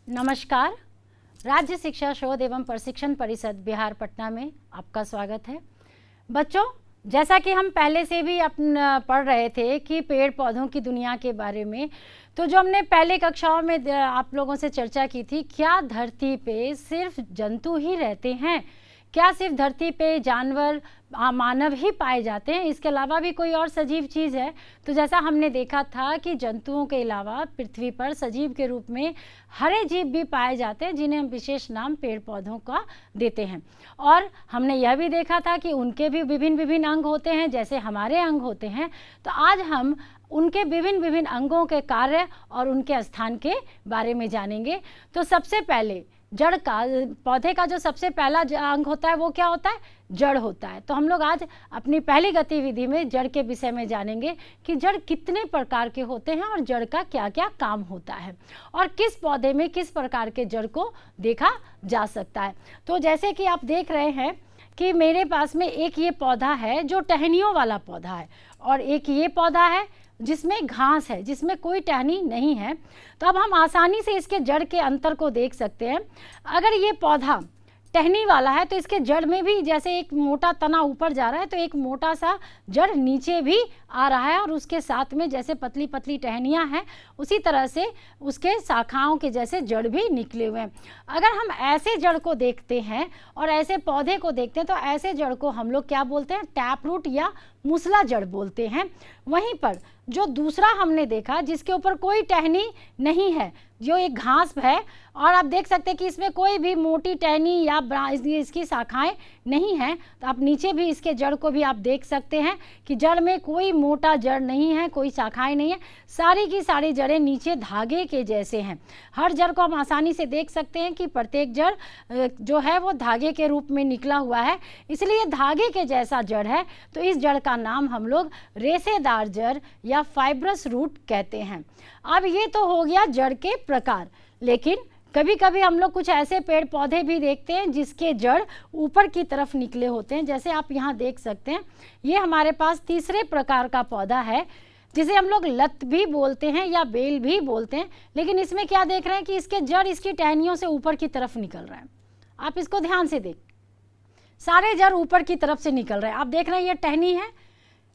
नमस्कार। राज्य शिक्षा शोध एवं प्रशिक्षण परिषद बिहार पटना में आपका स्वागत है। बच्चों, जैसा कि हम पहले से भी पढ़ रहे थे कि पेड़ पौधों की दुनिया के बारे में, तो जो हमने पहले कक्षाओं में आप लोगों से चर्चा की थी, क्या धरती पे सिर्फ जंतु ही रहते हैं? क्या सिर्फ धरती पे जानवर मानव ही पाए जाते हैं? इसके अलावा भी कोई और सजीव चीज़ है? तो जैसा हमने देखा था कि जंतुओं के अलावा पृथ्वी पर सजीव के रूप में हरे जीव भी पाए जाते हैं, जिन्हें हम विशेष नाम पेड़ पौधों का देते हैं। और हमने यह भी देखा था कि उनके भी विभिन्न विभिन्न अंग होते हैं, जैसे हमारे अंग होते हैं। तो आज हम उनके विभिन्न विभिन्न अंगों के कार्य और उनके स्थान के बारे में जानेंगे। तो सबसे पहले जड़ का, पौधे का जो सबसे पहला अंग होता है वो क्या होता है? जड़ होता है। तो हम लोग आज अपनी पहली गतिविधि में जड़ के विषय में जानेंगे कि जड़ कितने प्रकार के होते हैं और जड़ का क्या क्या काम होता है और किस पौधे में किस प्रकार के जड़ को देखा जा सकता है। तो जैसे कि आप देख रहे हैं कि मेरे पास में एक ये पौधा है जो टहनियों वाला पौधा है, और एक ये पौधा है जिसमें घास है, जिसमें कोई टहनी नहीं है। तो अब हम आसानी से इसके जड़ के अंतर को देख सकते हैं। अगर ये पौधा टहनी वाला है तो इसके जड़ में भी जैसे एक मोटा तना ऊपर जा रहा है, तो एक मोटा सा जड़ नीचे भी आ रहा है, और उसके साथ में जैसे पतली पतली टहनियाँ हैं, उसी तरह से उसके शाखाओं के जैसे जड़ भी निकले हुए हैं। अगर हम ऐसे जड़ को देखते हैं और ऐसे पौधे को देखते हैं, तो ऐसे जड़ को हम लोग क्या बोलते हैं? टैप रूट या मूसला जड़ बोलते हैं। वहीं पर जो दूसरा हमने देखा जिसके ऊपर कोई टहनी नहीं है, जो एक घास है, और आप देख सकते हैं कि इसमें कोई भी मोटी टहनी या इसकी शाखाएं नहीं हैं। तो आप नीचे भी इसके जड़ को भी आप देख सकते हैं कि जड़ में कोई मोटा जड़ नहीं है, कोई शाखाएं नहीं है, सारी की सारी जड़ें नीचे धागे के जैसे हैं। हर जड़ को हम आसानी से देख सकते हैं कि प्रत्येक जड़ जो है वो धागे के रूप में निकला हुआ है, इसलिए धागे के जैसा जड़ है। तो इस जड़ का नाम हम लोग रेशेदार जड़ या फाइब्रस रूट कहते हैं। अब ये तो हो गया जड़ के प्रकार, लेकिन कभी कभी हम लोग कुछ ऐसे पेड़ पौधे भी देखते हैं जिसके जड़ ऊपर की तरफ निकले होते हैं। जैसे आप यहाँ देख सकते हैं, ये हमारे पास तीसरे प्रकार का पौधा है जिसे हम लोग लत भी बोलते हैं या बेल भी बोलते हैं। लेकिन इसमें क्या देख रहे हैं कि इसके जड़ इसकी टहनियों से ऊपर की तरफ निकल रहे हैं। आप इसको ध्यान से देख, सारे जड़ ऊपर की तरफ से निकल रहे हैं। आप देख रहे हैं ये टहनी है,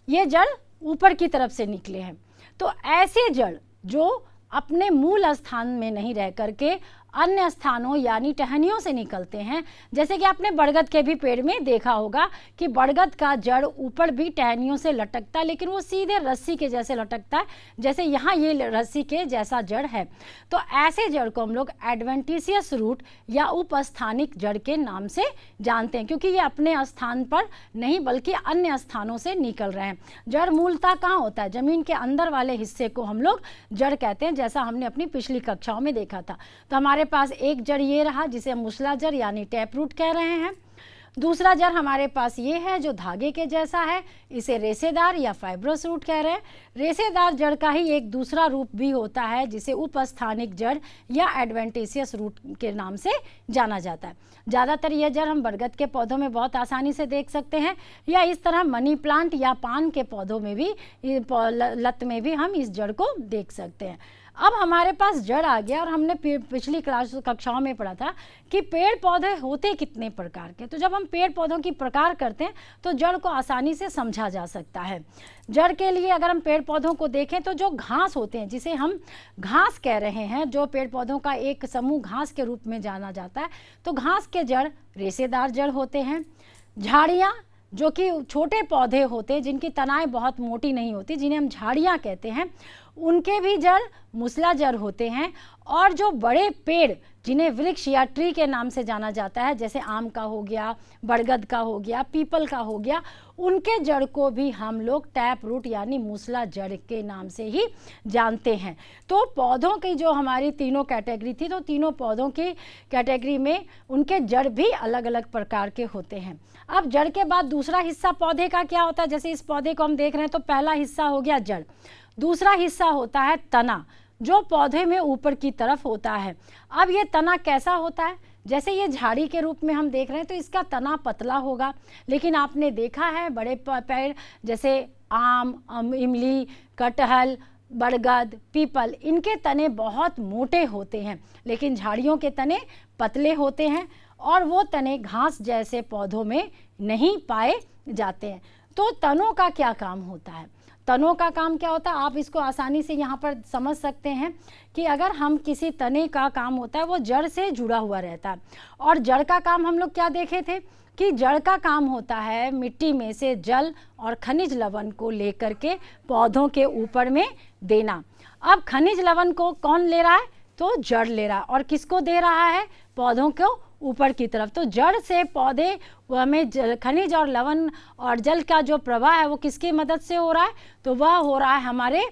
ये जड़ ऊपर की तरफ से निकले हैं। तो ऐसे जड़ जो अपने मूल स्थान में नहीं रह करके अन्य स्थानों यानी टहनियों से निकलते हैं, जैसे कि आपने बरगद के भी पेड़ में देखा होगा कि बरगद का जड़ ऊपर भी टहनियों से लटकता है, लेकिन वो सीधे रस्सी के जैसे लटकता है, जैसे यहाँ ये रस्सी के जैसा जड़ है। तो ऐसे जड़ को हम लोग एडवेंटिशियस रूट या उपस्थानिक जड़ के नाम से जानते हैं, क्योंकि ये अपने स्थान पर नहीं बल्कि अन्य स्थानों से निकल रहे हैं। जड़ मूलतः कहाँ होता है? जमीन के अंदर वाले हिस्से को हम लोग जड़ कहते हैं, जैसा हमने अपनी पिछली कक्षाओं में देखा था। तो हमारे पास एक जड़ ये रहा जिसे हम मूसला जड़ यानी टैप रूट कह रहे हैं। दूसरा जड़ हमारे पास ये है जो धागे के जैसा है, इसे रेशेदार या फाइब्रस रूट कह रहे हैं। रेशेदार जड़ का ही एक दूसरा रूप भी होता है जिसे उपस्थानिक जड़ या एडवेंटिशियस रूट के नाम से जाना जाता है। ज़्यादातर यह जड़ हम बरगद के पौधों में बहुत आसानी से देख सकते हैं, या इस तरह मनी प्लांट या पान के पौधों में भी, लत में भी हम इस जड़ को देख सकते हैं। अब हमारे पास जड़ आ गया, और हमने पिछली कक्षाओं में पढ़ा था कि पेड़ पौधे होते कितने प्रकार के। तो जब हम पेड़ पौधों की प्रकार करते हैं तो जड़ को आसानी से समझा जा सकता है। जड़ के लिए अगर हम पेड़ पौधों को देखें तो जो घास होते हैं, जिसे हम घास कह रहे हैं, जो पेड़ पौधों का एक समूह घास के रूप में जाना जाता है, तो घास के जड़ रेशेदार जड़ होते हैं। झाड़ियाँ जो कि छोटे पौधे होते हैं जिनकी तनाएं बहुत मोटी नहीं होती, जिन्हें हम झाड़ियाँ कहते हैं, उनके भी जड़ मूसला जड़ होते हैं। और जो बड़े पेड़ जिन्हें वृक्ष या ट्री के नाम से जाना जाता है, जैसे आम का हो गया, बरगद का हो गया, पीपल का हो गया, उनके जड़ को भी हम लोग टैप रूट यानी मूसला जड़ के नाम से ही जानते हैं। तो पौधों की जो हमारी तीनों कैटेगरी थी, तो तीनों पौधों की कैटेगरी में उनके जड़ भी अलग अलग प्रकार के होते हैं। अब जड़ के बाद दूसरा हिस्सा पौधे का क्या होता है? जैसे इस पौधे को हम देख रहे हैं, तो पहला हिस्सा हो गया जड़, दूसरा हिस्सा होता है तना, जो पौधे में ऊपर की तरफ होता है। अब ये तना कैसा होता है? जैसे ये झाड़ी के रूप में हम देख रहे हैं तो इसका तना पतला होगा, लेकिन आपने देखा है बड़े पेड़ जैसे आम, इमली, कटहल, बरगद, पीपल, इनके तने बहुत मोटे होते हैं, लेकिन झाड़ियों के तने पतले होते हैं और वो तने घास जैसे पौधों में नहीं पाए जाते हैं। तो तनों का क्या काम होता है? तनों का काम क्या होता है, आप इसको आसानी से यहाँ पर समझ सकते हैं कि अगर हम किसी तने का काम होता है वो जड़ से जुड़ा हुआ रहता है। और जड़ का काम हम लोग क्या देखे थे कि जड़ का काम होता है मिट्टी में से जल और खनिज लवण को लेकर के पौधों के ऊपर में देना। अब खनिज लवण को कौन ले रहा है? तो जड़ ले रहा है। और किसको दे रहा है? पौधों को ऊपर की तरफ। तो जड़ से पौधे में खनिज और लवण और जल का जो प्रवाह है वो किसकी मदद से हो रहा है? तो वह हो रहा है हमारे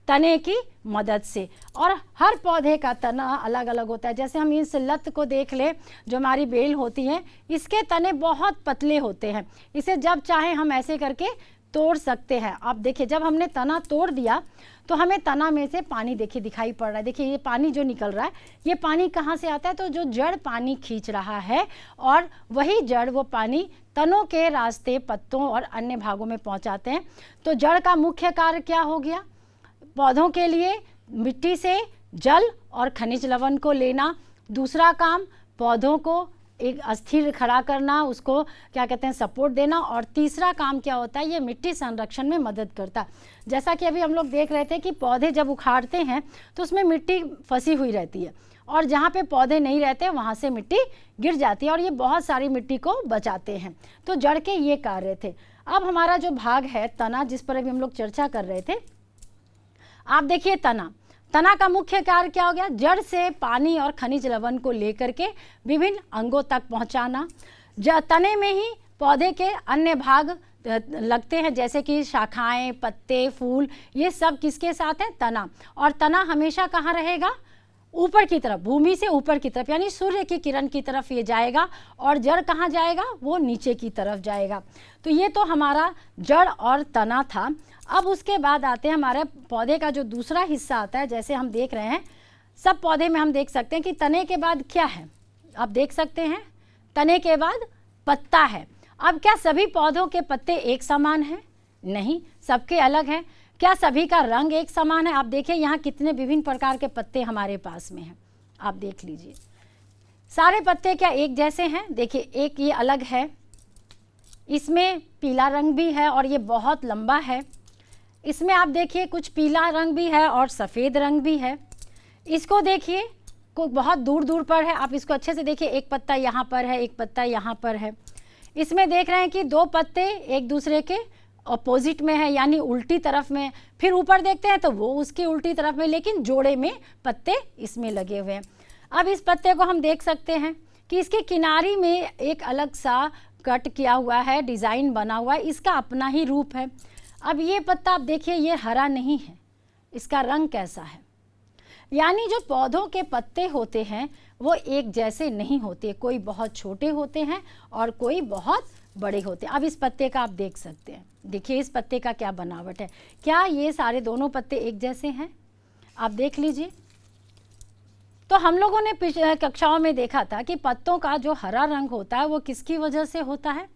तने की मदद से। और हर पौधे का तना अलग अलग होता है। जैसे हम इस लत को देख ले, जो हमारी बेल होती है, इसके तने बहुत पतले होते हैं। इसे जब चाहे हम ऐसे करके तोड़ सकते हैं। आप देखिए, जब हमने तना तोड़ दिया तो हमें तना में से पानी देखिए दिखाई पड़ रहा है। देखिए ये पानी जो निकल रहा है, ये पानी कहाँ से आता है? तो जो जड़ पानी खींच रहा है और वही जड़ वो पानी तनों के रास्ते पत्तों और अन्य भागों में पहुँचाते हैं। तो जड़ का मुख्य कार्य क्या हो गया? पौधों के लिए मिट्टी से जल और खनिज लवण को लेना। दूसरा काम, पौधों को एक अस्थिर खड़ा करना, उसको क्या कहते हैं, सपोर्ट देना। और तीसरा काम क्या होता है? ये मिट्टी संरक्षण में मदद करता है। जैसा कि अभी हम लोग देख रहे थे कि पौधे जब उखाड़ते हैं तो उसमें मिट्टी फंसी हुई रहती है और जहाँ पे पौधे नहीं रहते वहाँ से मिट्टी गिर जाती है और ये बहुत सारी मिट्टी को बचाते हैं। तो जड़ के ये कार्य थे। अब हमारा जो भाग है तना, जिस पर अभी हम लोग चर्चा कर रहे थे, आप देखिए तना का मुख्य कार्य क्या हो गया? जड़ से पानी और खनिज लवण को लेकर के विभिन्न अंगों तक पहुंचाना। तने में ही पौधे के अन्य भाग लगते हैं, जैसे कि शाखाएं, पत्ते, फूल, ये सब किसके साथ है? तना। और तना हमेशा कहाँ रहेगा? ऊपर की तरफ, भूमि से ऊपर की तरफ, यानी सूर्य की किरण की तरफ ये जाएगा। और जड़ कहाँ जाएगा? वो नीचे की तरफ जाएगा। तो ये तो हमारा जड़ और तना था। अब उसके बाद आते हैं हमारे पौधे का जो दूसरा हिस्सा आता है। जैसे हम देख रहे हैं सब पौधे में हम देख सकते हैं कि तने के बाद क्या है? आप देख सकते हैं तने के बाद पत्ता है। अब क्या सभी पौधों के पत्ते एक समान हैं? नहीं, सबके अलग हैं। क्या सभी का रंग एक समान है? आप देखिए यहाँ कितने विभिन्न प्रकार के पत्ते हमारे पास में हैं, आप देख लीजिए। सारे पत्ते क्या एक जैसे हैं? देखिए एक ये अलग है, इसमें पीला रंग भी है और ये बहुत लंबा है। इसमें आप देखिए कुछ पीला रंग भी है और सफ़ेद रंग भी है। इसको देखिए कोई बहुत दूर दूर पर है, आप इसको अच्छे से देखिए। एक पत्ता यहाँ पर है, एक पत्ता यहाँ पर है। इसमें देख रहे हैं कि दो पत्ते एक दूसरे के अपोजिट में है, यानी उल्टी तरफ में। फिर ऊपर देखते हैं तो वो उसकी उल्टी तरफ में, लेकिन जोड़े में पत्ते इसमें लगे हुए हैं। अब इस पत्ते को हम देख सकते हैं कि इसके किनारी में एक अलग सा कट किया हुआ है, डिज़ाइन बना हुआ है, इसका अपना ही रूप है। अब ये पत्ता आप देखिए, ये हरा नहीं है, इसका रंग कैसा है? यानी जो पौधों के पत्ते होते हैं वो एक जैसे नहीं होते, कोई बहुत छोटे होते हैं और कोई बहुत बड़े होते हैं। अब इस पत्ते का आप देख सकते हैं, देखिए इस पत्ते का क्या बनावट है। क्या ये सारे दोनों पत्ते एक जैसे हैं? आप देख लीजिए। तो हम लोगों ने पिछले कक्षाओं में देखा था कि पत्तों का जो हरा रंग होता है वो किसकी वजह से होता है?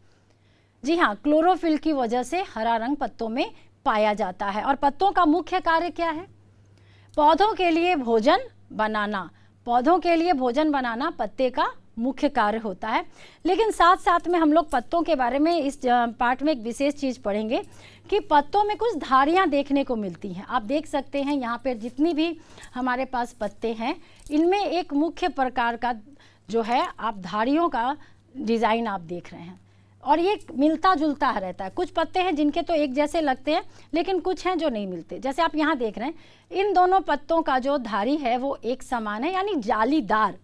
जी हाँ, क्लोरोफिल की वजह से हरा रंग पत्तों में पाया जाता है। और पत्तों का मुख्य कार्य क्या है? पौधों के लिए भोजन बनाना। पौधों के लिए भोजन बनाना पत्ते का मुख्य कार्य होता है। लेकिन साथ साथ में हम लोग पत्तों के बारे में इस पार्ट में एक विशेष चीज़ पढ़ेंगे कि पत्तों में कुछ धारियाँ देखने को मिलती हैं। आप देख सकते हैं यहाँ पर जितनी भी हमारे पास पत्ते हैं, इनमें एक मुख्य प्रकार का जो है आप धारियों का डिज़ाइन आप देख रहे हैं और ये मिलता जुलता रहता है। कुछ पत्ते हैं जिनके तो एक जैसे लगते हैं, लेकिन कुछ हैं जो नहीं मिलते। जैसे आप यहाँ देख रहे हैं, इन दोनों पत्तों का जो धारी है वो एक समान है, यानी जालीदार।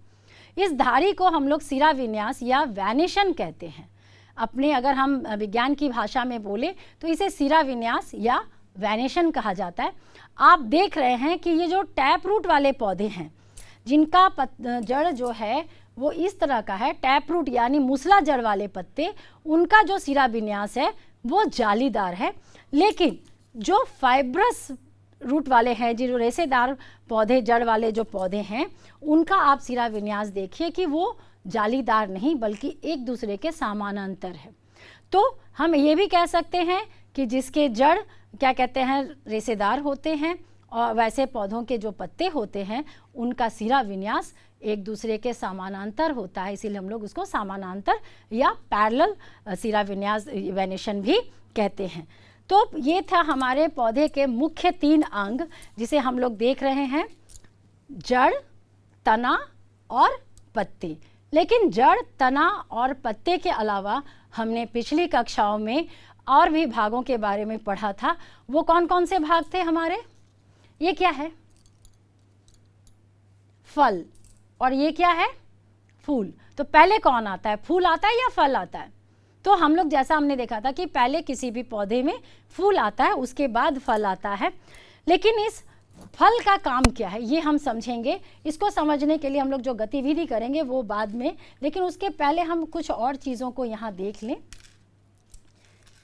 इस धारी को हम लोग सिरा विन्यास या वैनिशन कहते हैं। अपने अगर हम विज्ञान की भाषा में बोले तो इसे सिरा विन्यास या वैनिशन कहा जाता है। आप देख रहे हैं कि ये जो टैप रूट वाले पौधे हैं, जिनका जड़ जो है वो इस तरह का है, टैप रूट यानी मूसला जड़ वाले पत्ते, उनका जो सिरा विन्यास है वो जालीदार है। लेकिन जो फाइब्रस रूट वाले हैं, जो रेशेदार पौधे जड़ वाले जो पौधे हैं, उनका आप सिरा विन्यास देखिए कि वो जालीदार नहीं बल्कि एक दूसरे के समानांतर है। तो हम ये भी कह सकते हैं कि जिसके जड़ क्या कहते हैं, रेशेदार होते हैं और वैसे पौधों के जो पत्ते होते हैं उनका सिरा विन्यास एक दूसरे के समानांतर होता है, इसीलिए हम लोग उसको समानांतर या पैरेलल सिरा विन्यास वेनेशन भी कहते हैं। तो ये था हमारे पौधे के मुख्य 3 अंग जिसे हम लोग देख रहे हैं, जड़, तना और पत्ते। लेकिन जड़, तना और पत्ते के अलावा हमने पिछली कक्षाओं में और भी भागों के बारे में पढ़ा था। वो कौन कौन से भाग थे हमारे? ये क्या है? फल। और ये क्या है? फूल। तो पहले कौन आता है, फूल आता है या फल आता है? तो हम लोग जैसा हमने देखा था कि पहले किसी भी पौधे में फूल आता है, उसके बाद फल आता है। लेकिन इस फल का काम क्या है ये हम समझेंगे। इसको समझने के लिए हम लोग जो गतिविधि करेंगे वो बाद में, लेकिन उसके पहले हम कुछ और चीज़ों को यहाँ देख लें।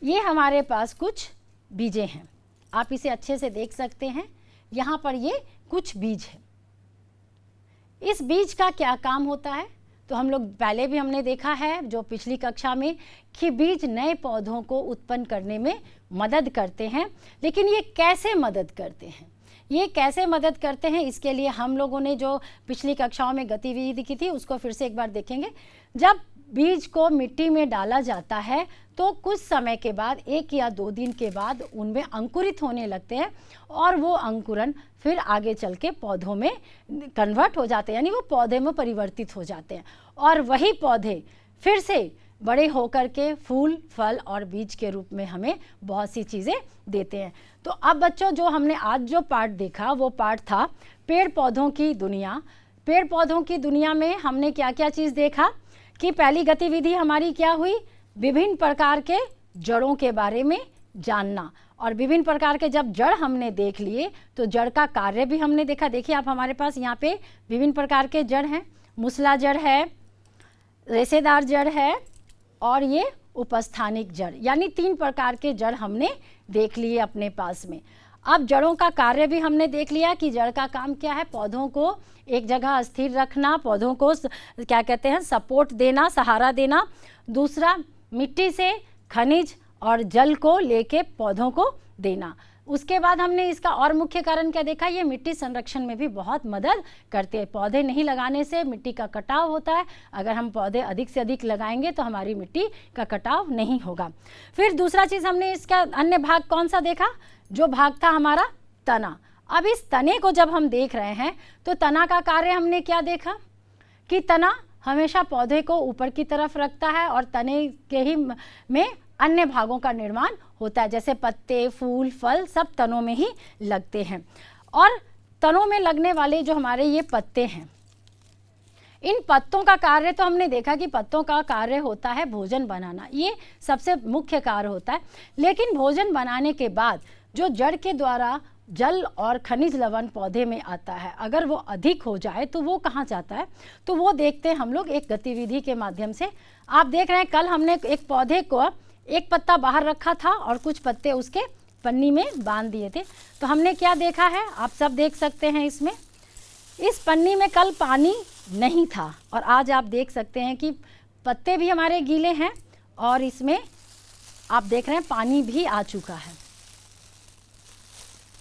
ये हमारे पास कुछ बीजें हैं, आप इसे अच्छे से देख सकते हैं। यहाँ पर ये कुछ बीज है। इस बीज का क्या काम होता है? तो हम लोग पहले भी हमने देखा है जो पिछली कक्षा में कि बीज नए पौधों को उत्पन्न करने में मदद करते हैं। लेकिन ये कैसे मदद करते हैं, ये कैसे मदद करते हैं, इसके लिए हम लोगों ने जो पिछली कक्षाओं में गतिविधि की थी उसको फिर से एक बार देखेंगे। जब बीज को मिट्टी में डाला जाता है तो कुछ समय के बाद, 1 या 2 दिन के बाद उनमें अंकुरित होने लगते हैं और वो अंकुरन फिर आगे चल के पौधों में कन्वर्ट हो जाते हैं, यानी वो पौधे में परिवर्तित हो जाते हैं और वही पौधे फिर से बड़े होकर के फूल, फल और बीज के रूप में हमें बहुत सी चीज़ें देते हैं। तो अब बच्चों जो हमने आज जो पार्ट देखा वो पार्ट था पेड़ पौधों की दुनिया। पेड़ पौधों की दुनिया में हमने क्या क्या चीज़ देखा कि पहली गतिविधि हमारी क्या हुई, विभिन्न प्रकार के जड़ों के बारे में जानना। और विभिन्न प्रकार के जब जड़ हमने देख लिए तो जड़ का कार्य भी हमने देखा। देखिए आप हमारे पास यहाँ पे विभिन्न प्रकार के जड़ हैं, मूसला जड़ है, रेशेदार जड़ है और ये उपस्थानिक जड़, यानी 3 प्रकार के जड़ हमने देख लिए अपने पास में। अब जड़ों का कार्य भी हमने देख लिया कि जड़ का काम क्या है, पौधों को एक जगह स्थिर रखना, पौधों को क्या कहते हैं सपोर्ट देना, सहारा देना। दूसरा मिट्टी से खनिज और जल को लेके पौधों को देना। उसके बाद हमने इसका और मुख्य कारण क्या देखा, ये मिट्टी संरक्षण में भी बहुत मदद करते हैं। पौधे नहीं लगाने से मिट्टी का कटाव होता है, अगर हम पौधे अधिक से अधिक लगाएंगे तो हमारी मिट्टी का कटाव नहीं होगा। फिर दूसरा चीज़ हमने इसका अन्य भाग कौन सा देखा, जो भाग था हमारा तना। अब इस तने को जब हम देख रहे हैं तो तना का कार्य हमने क्या देखा कि तना हमेशा पौधे को ऊपर की तरफ रखता है और तने के ही में अन्य भागों का निर्माण होता है, जैसे पत्ते, फूल, फल सब तनों में ही लगते हैं। और तनों में लगने वाले जो हमारे ये पत्ते हैं, इन पत्तों का कार्य तो हमने देखा कि पत्तों का कार्य होता है भोजन बनाना, ये सबसे मुख्य कार्य होता है। लेकिन भोजन बनाने के बाद जो जड़ के द्वारा जल और खनिज लवण पौधे में आता है, अगर वो अधिक हो जाए तो वो कहाँ जाता है, तो वो देखते हैं हम लोग एक गतिविधि के माध्यम से। आप देख रहे हैं कल हमने एक पौधे को एक पत्ता बाहर रखा था और कुछ पत्ते उसके पन्नी में बांध दिए थे। तो हमने क्या देखा है, आप सब देख सकते हैं इसमें, इस पन्नी में कल पानी नहीं था और आज आप देख सकते हैं कि पत्ते भी हमारे गीले हैं और इसमें आप देख रहे हैं पानी भी आ चुका है।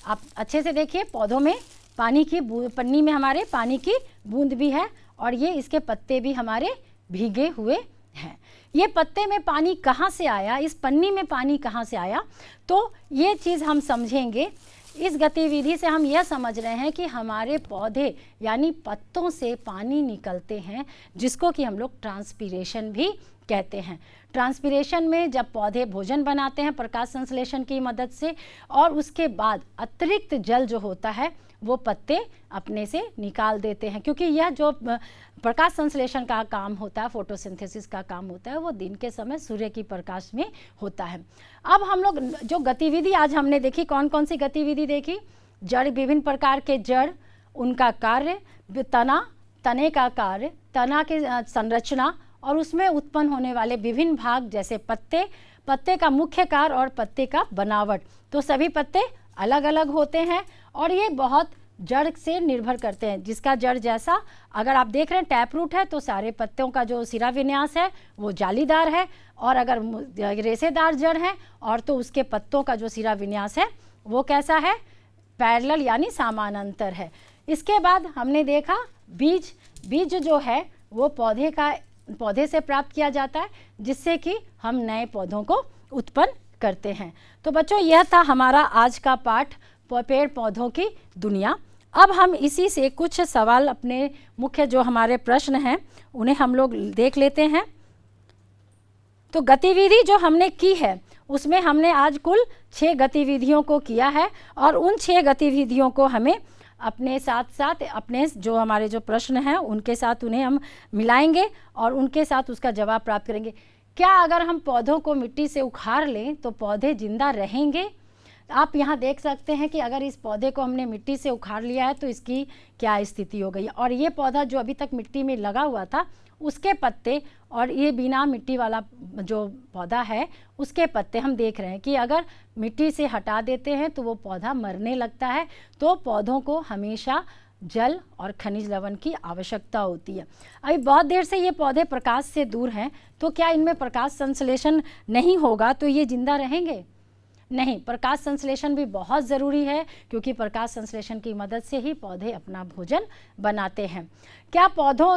आप अच्छे से देखिए, पौधों में पानी की पन्नी में हमारे पानी की बूंद भी है और ये इसके पत्ते भी हमारे भीगे हुए हैं। ये पत्ते में पानी कहाँ से आया, इस पन्नी में पानी कहाँ से आया, तो ये चीज़ हम समझेंगे। इस गतिविधि से हम यह समझ रहे हैं कि हमारे पौधे यानी पत्तों से पानी निकलते हैं, जिसको कि हम लोग ट्रांसपीरेशन भी कहते हैं। ट्रांसपीरेशन में जब पौधे भोजन बनाते हैं प्रकाश संश्लेषण की मदद से, और उसके बाद अतिरिक्त जल जो होता है वो पत्ते अपने से निकाल देते हैं, क्योंकि यह जो प्रकाश संश्लेषण का काम होता है, फोटोसिंथेसिस का काम होता है, वो दिन के समय सूर्य की प्रकाश में होता है। अब हम लोग जो गतिविधि आज हमने देखी, कौन कौन सी गतिविधि देखी, जड़, विभिन्न प्रकार के जड़, उनका कार्य, तना, तने का कार्य, तना की संरचना और उसमें उत्पन्न होने वाले विभिन्न भाग जैसे पत्ते, पत्ते का मुख्य कार्य और पत्ते का बनावट। तो सभी पत्ते अलग अलग होते हैं और ये बहुत जड़ से निर्भर करते हैं। जिसका जड़ जैसा, अगर आप देख रहे हैं टैप रूट है तो सारे पत्तों का जो सिरा विन्यास है वो जालीदार है, और अगर रेशेदार जड़ है और तो उसके पत्तों का जो सिरा विन्यास है वो कैसा है, पैरेलल यानी समानांतर है। इसके बाद हमने देखा बीज। बीज जो है वो पौधे से प्राप्त किया जाता है, जिससे कि हम नए पौधों को उत्पन्न करते हैं। तो बच्चों, यह था हमारा आज का पाठ, पेड़ पौधों की दुनिया। अब हम इसी से कुछ सवाल, अपने मुख्य जो हमारे प्रश्न हैं उन्हें हम लोग देख लेते हैं। तो गतिविधि जो हमने की है उसमें हमने आज कुल 6 गतिविधियों को किया है, और उन 6 गतिविधियों को हमें अपने साथ साथ अपने जो हमारे जो प्रश्न हैं उनके साथ उन्हें हम मिलाएंगे और उनके साथ उसका जवाब प्राप्त करेंगे। क्या अगर हम पौधों को मिट्टी से उखाड़ लें तो पौधे जिंदा रहेंगे? आप यहाँ देख सकते हैं कि अगर इस पौधे को हमने मिट्टी से उखाड़ लिया है तो इसकी क्या स्थिति हो गई। और ये पौधा जो अभी तक मिट्टी में लगा हुआ था, उसके पत्ते, और ये बिना मिट्टी वाला जो पौधा है उसके पत्ते हम देख रहे हैं कि अगर मिट्टी से हटा देते हैं तो वो पौधा मरने लगता है। तो पौधों को हमेशा जल और खनिज लवण की आवश्यकता होती है। अभी बहुत देर से ये पौधे प्रकाश से दूर हैं, तो क्या इनमें प्रकाश संश्लेषण नहीं होगा तो ये जिंदा रहेंगे? नहीं, प्रकाश संश्लेषण भी बहुत ज़रूरी है, क्योंकि प्रकाश संश्लेषण की मदद से ही पौधे अपना भोजन बनाते हैं। क्या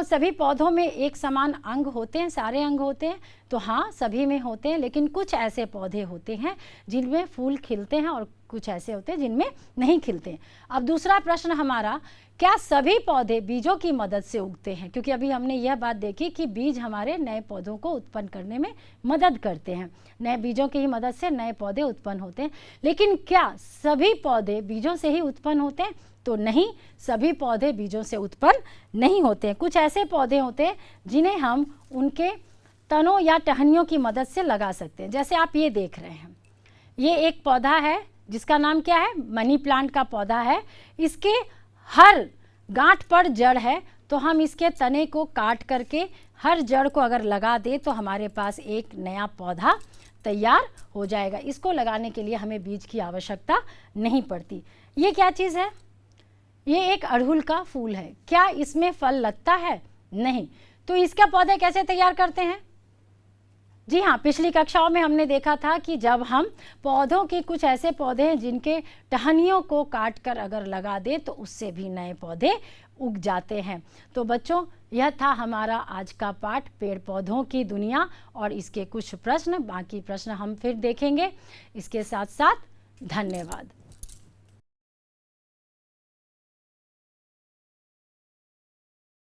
सभी पौधों में एक समान अंग होते हैं, सारे अंग होते हैं? तो हाँ, सभी में होते हैं, लेकिन कुछ ऐसे पौधे होते हैं जिनमें फूल खिलते हैं और कुछ ऐसे होते हैं जिनमें नहीं खिलते हैं। अब दूसरा प्रश्न हमारा, क्या सभी पौधे बीजों की मदद से उगते हैं? क्योंकि अभी हमने यह बात देखी कि बीज हमारे नए पौधों को उत्पन्न करने में मदद करते हैं, नए बीजों की ही मदद से नए पौधे उत्पन्न होते हैं। लेकिन क्या सभी पौधे बीजों से ही उत्पन्न होते हैं? तो नहीं, सभी पौधे बीजों से उत्पन्न नहीं होते हैं। कुछ ऐसे पौधे होते हैं जिन्हें हम उनके तनों या टहनियों की मदद से लगा सकते हैं। जैसे आप ये देख रहे हैं, ये एक पौधा है जिसका नाम क्या है? मनी प्लांट का पौधा है। इसके हर गांठ पर जड़ है, तो हम इसके तने को काट करके हर जड़ को अगर लगा दे तो हमारे पास एक नया पौधा तैयार हो जाएगा। इसको लगाने के लिए हमें बीज की आवश्यकता नहीं पड़ती। ये क्या चीज़ है? ये एक अड़हुल का फूल है। क्या इसमें फल लगता है? नहीं। तो इसका पौधे कैसे तैयार करते हैं? जी हाँ, पिछली कक्षाओं में हमने देखा था कि जब हम पौधों के कुछ ऐसे पौधे हैं जिनके टहनियों को काट कर अगर लगा दे तो उससे भी नए पौधे उग जाते हैं। तो बच्चों, यह था हमारा आज का पाठ, पेड़ पौधों की दुनिया, और इसके कुछ प्रश्न, बाकी प्रश्न हम फिर देखेंगे। इसके साथ साथ धन्यवाद।